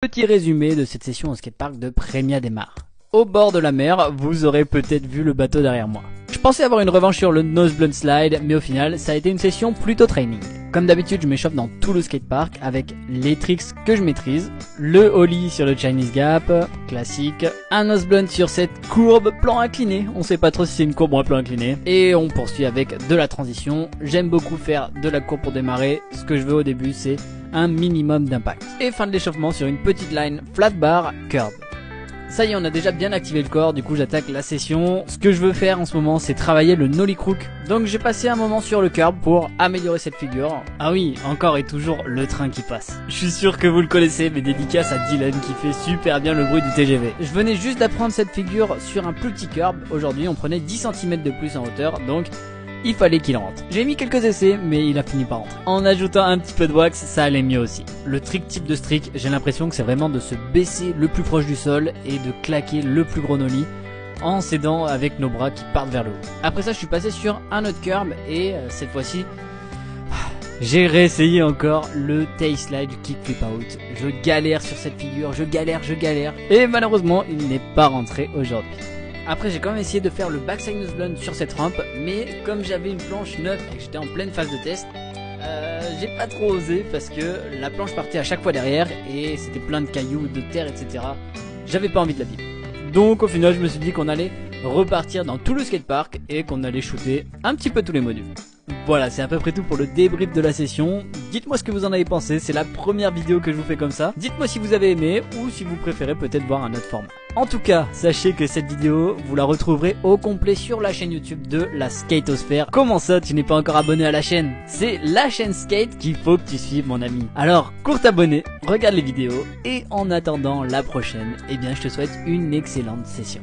Petit résumé de cette session au skatepark de Premia del Mar. Au bord de la mer, vous aurez peut-être vu le bateau derrière moi. Je pensais avoir une revanche sur le nose blunt slide, mais au final, ça a été une session plutôt training. Comme d'habitude, je m'échauffe dans tout le skatepark avec les tricks que je maîtrise. Le ollie sur le Chinese Gap, classique. Un nose blunt sur cette courbe, plan incliné. On sait pas trop si c'est une courbe ou un plan incliné. Et on poursuit avec de la transition. J'aime beaucoup faire de la courbe pour démarrer. Ce que je veux au début, c'est un minimum d'impact. Et fin de l'échauffement sur une petite line flat bar curb. Ça y est, on a déjà bien activé le corps, du coup j'attaque la session. Ce que je veux faire en ce moment, c'est travailler le nollie crook. Donc j'ai passé un moment sur le curb pour améliorer cette figure. Ah oui, encore et toujours le train qui passe. Je suis sûr que vous le connaissez, mais dédicace à Dylan qui fait super bien le bruit du TGV. Je venais juste d'apprendre cette figure sur un plus petit curb. Aujourd'hui on prenait 10 cm de plus en hauteur, donc il fallait qu'il rentre. J'ai mis quelques essais, mais il a fini par rentrer. En ajoutant un petit peu de wax, ça allait mieux aussi. Le trick type de streak, j'ai l'impression que c'est vraiment de se baisser le plus proche du sol et de claquer le plus gros nollie en s'aidant avec nos bras qui partent vers le haut. Après ça, je suis passé sur un autre curb et cette fois-ci, j'ai réessayé encore le tail slide du kick flip out. Je galère sur cette figure, je galère. Et malheureusement, il n'est pas rentré aujourd'hui. Après j'ai quand même essayé de faire le backside nose blunt sur cette rampe, mais comme j'avais une planche neuve et que j'étais en pleine phase de test, j'ai pas trop osé parce que la planche partait à chaque fois derrière et c'était plein de cailloux, de terre, etc. J'avais pas envie de la vivre. Donc au final je me suis dit qu'on allait repartir dans tout le skatepark et qu'on allait shooter un petit peu tous les modules. Voilà, c'est à peu près tout pour le débrief de la session. Dites-moi ce que vous en avez pensé, c'est la première vidéo que je vous fais comme ça. Dites-moi si vous avez aimé ou si vous préférez peut-être voir un autre format. En tout cas, sachez que cette vidéo, vous la retrouverez au complet sur la chaîne YouTube de la Skatosphère. Comment ça, tu n'es pas encore abonné à la chaîne? C'est la chaîne Skate qu'il faut que tu suives, mon ami. Alors, cours t'abonner, regarde les vidéos et en attendant la prochaine, eh bien je te souhaite une excellente session.